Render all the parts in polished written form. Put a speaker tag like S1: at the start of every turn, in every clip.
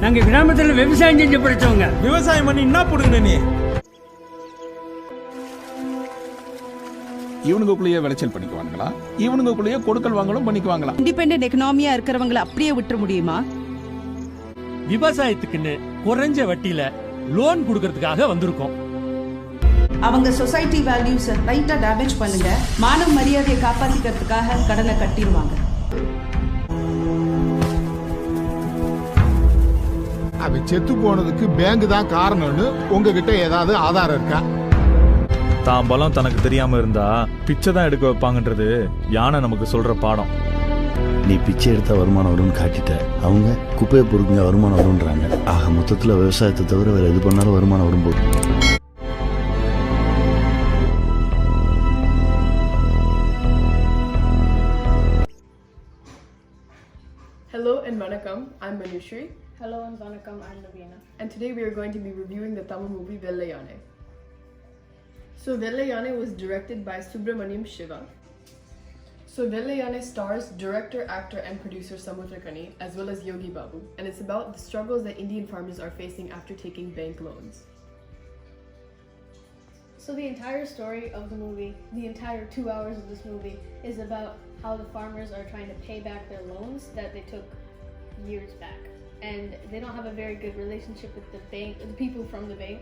S1: நாங்க கிராமத்துல விவசாயம் செஞ்சு படிச்சவங்க.
S2: விவசாயம் பண்ணி என்ன போடுங்க நீ?
S3: இவனுக்குள்ளேயே விளைச்சல் பண்ணிக்குவாங்களா, இவனுக்குள்ளேயே கொடுக்கல் வாங்கலும் பண்ணிக்குவாங்களா?
S4: இண்டிபெண்டன்ட் எக்கனாமியா இருக்கிறவங்களை அப்படியே விட்டுற முடியுமா?
S5: விவசாயத்துக்குன்னு குறைஞ்ச வட்டியில லோன் கொடுக்கறதுக்காக வந்திருக்கோம்.
S4: அவங்க சொசைட்டி வேல்யூஸ் ரைட்டா டேமேஜ் பண்ணுங்க, மானவ மரியாதையை காப்பாத்திக்கிறதுக்காக கடனை கட்டிடுவாங்க.
S6: அவன் செத்து போனதுக்கு பேங்க் தான் காரணம்னு உங்ககிட்ட ஏதாவது ஆதாரம் இருக்கா?
S2: தான் பலம் தனக்கு தெரியாம இருந்தா பிச்சை தான் எடுக்க வைப்பாங்கன்றது யானை நமக்கு சொல்ற பாடம்.
S7: நீ பிச்சை எடுத்தா வருமானம் வரும்னு காட்டிட்ட, அவங்க குப்பையை பொறுக்குங்க வருமானம் வரும்ன்றாங்க. ஆக மொத்தத்துல விவசாயத்தை தவிர வேற எது பண்ணாலும் வருமானம் வரும்போது.
S8: Hello and Vanakkam, I'm Manushree.
S9: Hello and Vanakkam, I'm Nawina.
S8: And today we are going to be reviewing the Tamil movie Vellai Yaanai. So Vellai Yaanai was directed by Subramaniam Shiva. So Vellai Yaanai stars director, actor and producer Sarithra as well as Yogi Babu, and it's about the struggles that Indian farmers are facing after taking bank loans.
S9: So the entire story of the movie, the entire 2 hours of this movie, is about how the farmers are trying to pay back their loans that they took years back. And they don't have a very good relationship with the bank, the people from the bank,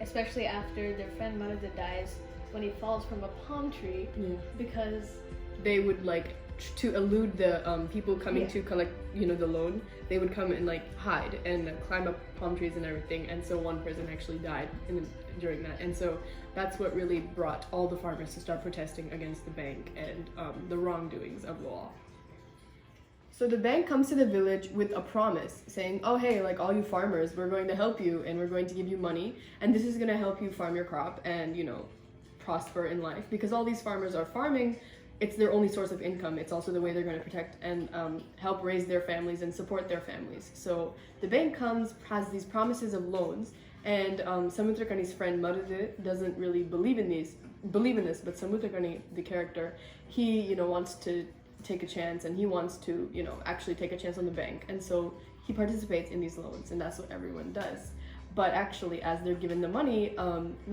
S9: especially after their friend Manushree dies when he falls from a palm tree, because
S8: they would like to elude the people coming to collect, the loan. They would come and like hide and climb up palm trees and everything. And so one person actually died during that. And so that's what really brought all the farmers to start protesting against the bank and the wrongdoings of the law. So the bank comes to the village with a promise saying, oh hey, like all you farmers, we're going to help you and we're going to give you money and this is going to help you farm your crop and prosper in life, because all these farmers are farming. It's their only source of income. It's also the way they're going to protect and help raise their families and support their families. So the bank comes, has these promises of loans, and Sarithra's friend Manushree doesn't really believe in this, but Sarithra, the character, he wants to take a chance and he wants to actually take a chance on the bank, and so he participates in these loans, and that's what everyone does. But actually, as they're given the money,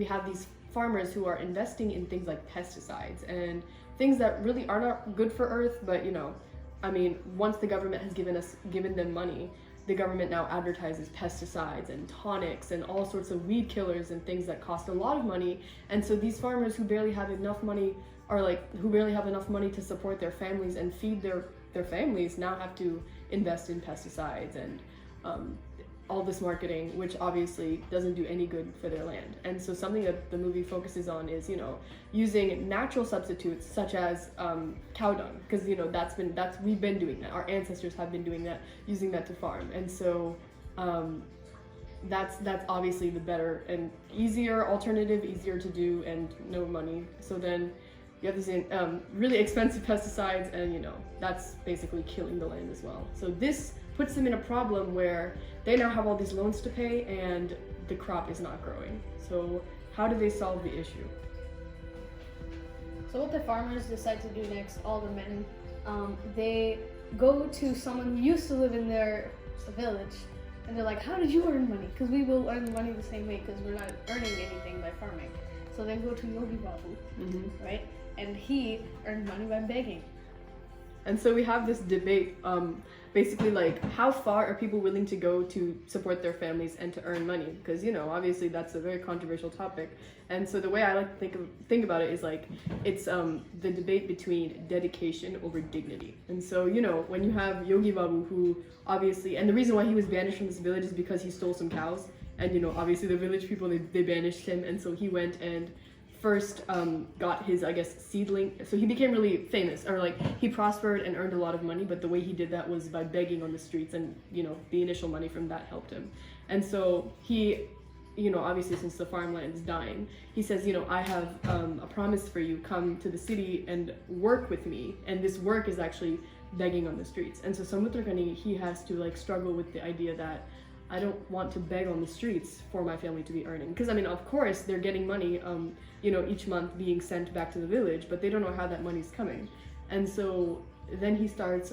S8: we have these farmers who are investing in things like pesticides and things that really are not good for earth, but once the government has given them money, the government now advertises pesticides and tonics and all sorts of weed killers and things that cost a lot of money. And so these farmers who barely have enough money to support their families and feed their families now have to invest in pesticides and all this marketing, which obviously doesn't do any good for their land. And so something that the movie focuses on is using natural substitutes such as cow dung, because we've been doing that, our ancestors have been doing that, using that to farm. And so that's obviously the better and easier alternative, easier to do and no money. So then you have these really expensive pesticides, and that's basically killing the land as well. So this puts them in a problem where they now have all these loans to pay and the crop is not growing. So how do they solve the issue?
S9: So what the farmers decide to do next, all the men, they go to someone who used to live in their village, and they're like, how did you earn money? Because we will earn money the same way, because we're not earning anything by farming. So they go to Yogi Babu, right? And he earned money by begging.
S8: And so we have this debate, basically like how far are people willing to go to support their families and to earn money? Because obviously that's a very controversial topic. And so the way I like to think about it is like it's the debate between dedication over dignity. And so when you have Yogi Babu, who obviously, and the reason why he was banished from this village is because he stole some cows, and obviously the village people, they banished him, and so he went and first got his, seedling, so he became really famous, or like he prospered and earned a lot of money, but the way he did that was by begging on the streets, and the initial money from that helped him. And so he, obviously since the farmland is dying, he says, I have a promise for you, come to the city and work with me, and this work is actually begging on the streets. And so Sarithra, he has to struggle with the idea that I don't want to beg on the streets for my family to be earning. Because of course they're getting money, each month being sent back to the village, but they don't know how that money's coming. And so then he starts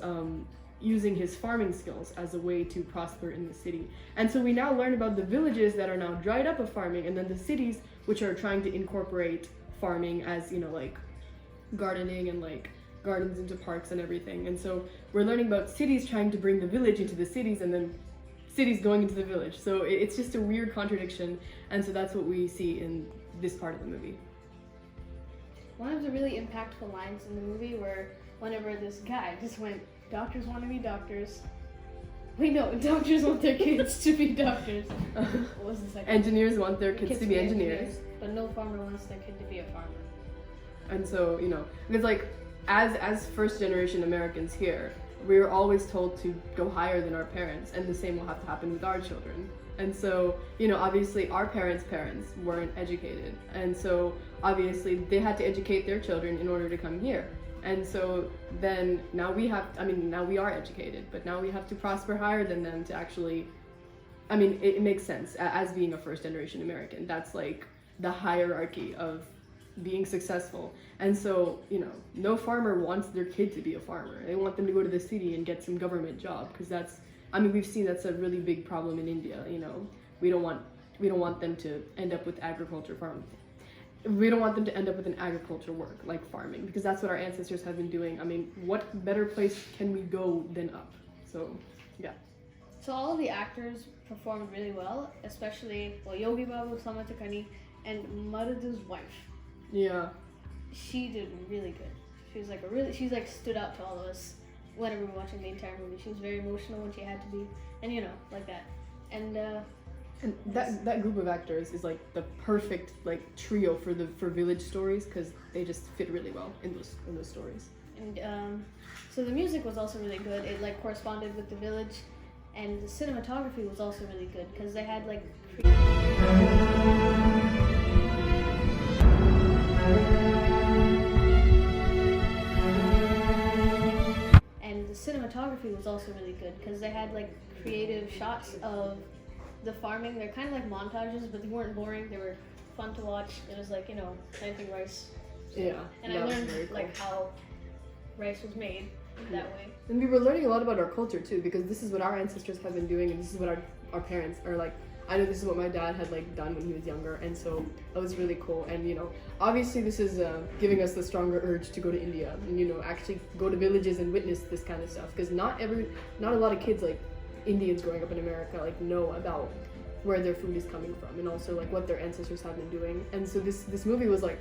S8: using his farming skills as a way to prosper in the city. And so we now learn about the villages that are now dried up of farming, and then the cities which are trying to incorporate farming as, you know, like gardening and like gardens into parks and everything. And so we're learning about cities trying to bring the village into the cities, and then cities going into the village. So it's just a weird contradiction, and so that's what we see in this part of the movie.
S9: One of the really impactful lines in the movie were whenever this guy just went, doctors want to be doctors. Wait, no, doctors want their kids to be doctors. What was the second?
S8: Engineers want their kids to be engineers.
S9: But no farmer wants their kid to be a farmer.
S8: And so, you know, because like, as first generation Americans here, we were always told to go higher than our parents, and the same will have to happen with our children. And so, you know, obviously our parents' parents weren't educated, and so obviously they had to educate their children in order to come here. And so then now we have, I mean, now we are educated, but now we have to prosper higher than them to actually, I mean, it makes sense as being a first generation American. That's like the hierarchy of being successful. And so, you know, no farmer wants their kid to be a farmer. They want them to go to the city and get some government job, because that's, I mean, we've seen that's a really big problem in India. You know, we don't want them to end up with agriculture farm. We don't want them to end up with an agriculture work like farming, because that's what our ancestors have been doing. I mean, what better place can we go than up? So, yeah.
S9: So all of the actors performed really well, especially, well, Yogi Babu, Samatakani, and Marudu's wife.
S8: Yeah.
S9: She did really good. She was like she's like stood out to all of us whenever we were watching the entire movie. She was very emotional when she had to be, and you know, like that. And
S8: that group of actors is like the perfect like trio for village stories, because they just fit really well in those stories.
S9: And so the music was also really good. It like corresponded with the village, and the cinematography was also really good because they had like. And the cinematography was also really good because they had like creative shots of the farming. They're kind of like montages, but they weren't boring. They were fun to watch. It was like, you know, planting rice.
S8: Yeah.
S9: And I learned like how rice was made that way.
S8: And we were learning a lot about our culture too, because this is what our ancestors have been doing, and this is what our parents are like. I know this is what my dad had like done when he was younger, and so that was really cool. And you know, obviously this is giving us the stronger urge to go to India and, you know, actually go to villages and witness this kind of stuff, because not a lot of kids like Indians growing up in America like know about where their food is coming from, and also like what their ancestors have been doing. And so this movie was like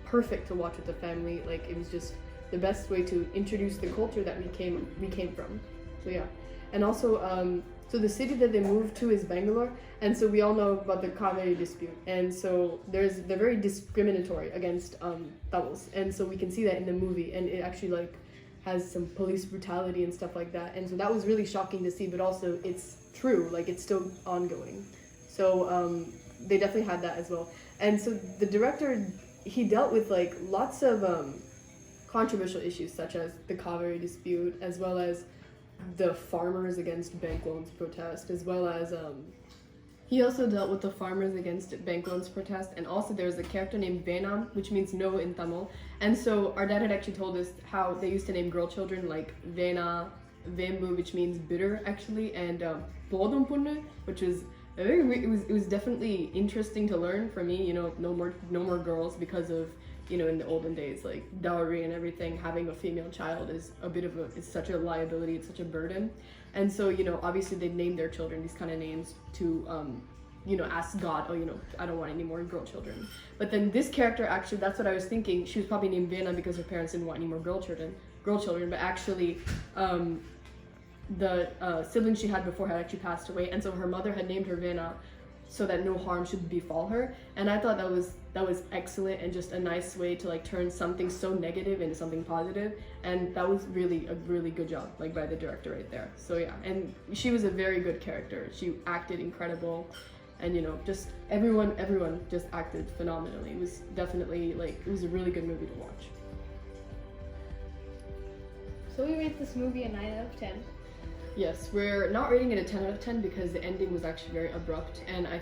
S8: perfect to watch with the family. Like it was just the best way to introduce the culture that we came from. So yeah. And also so the city that they moved to is Bangalore, and so we all know about the Kaveri dispute, and so they're very discriminatory against Tamils, and so we can see that in the movie, and it actually like has some police brutality and stuff like that, and so that was really shocking to see, but also it's true, like it's still ongoing. So they definitely had that as well. And so the director, he dealt with like lots of controversial issues such as the Kaveri dispute, as well as the farmers against bank loans protest, as well as he also dealt with the farmers against bank loans protest. And also there's a character named Venam, which means no in Tamil. And so our dad had actually told us how they used to name girl children like Vena, Vembu, which means bitter actually, and Podumpunnu, which is it was definitely interesting to learn for me. You know, no more girls, because of, you know, in the olden days, like dowry and everything, having a female child is it's such a liability, it's such a burden. And so, you know, obviously they named their children these kind of names to, you know, ask God, oh, you know, I don't want any more girl children. But then this character, actually, that's what I was thinking. She was probably named Vena because her parents didn't want any more girl children. But actually, the sibling she had before had actually passed away, and so her mother had named her Vena so that no harm should befall her. And I thought that was excellent, and just a nice way to like turn something so negative into something positive. And that was really a really good job, like by the director right there. So yeah, and she was a very good character. She acted incredible, and you know, just everyone just acted phenomenally. It was definitely like, it was a really good movie to watch.
S9: So we rate this movie a 9 out of 10.
S8: Yes, we're not rating it a 10 out of 10 because the ending was actually very abrupt, and I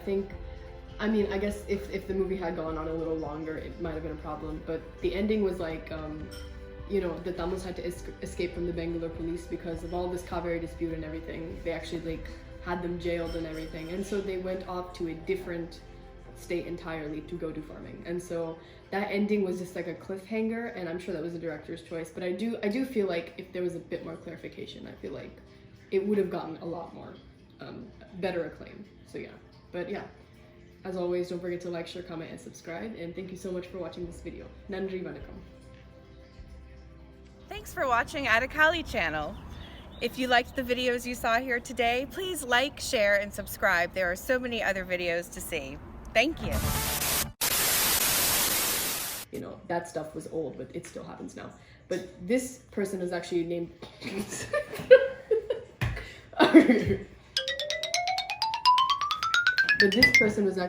S8: guess if the movie had gone on a little longer, it might have been a problem, but the ending was like, you know, the Tamils had to escape from the Bangalore police because of all this Kaveri dispute and everything. They actually like had them jailed and everything, and so they went off to a different state entirely to go do farming. And so that ending was just like a cliffhanger, and I'm sure that was the director's choice, but I do feel like if there was a bit more clarification, I feel like it would have gotten a lot more better acclaim. So yeah, but yeah, as always, don't forget to like, share, comment, and subscribe, and thank you so much for watching this video. Nandri Vanakkam.
S10: Thanks for watching Adakali channel. If you liked the videos you saw here today, please like, share, and subscribe. There are so many other videos to see. Thank you.
S8: You know, that stuff was old, but it still happens now. But this person is actually named... But this person was actually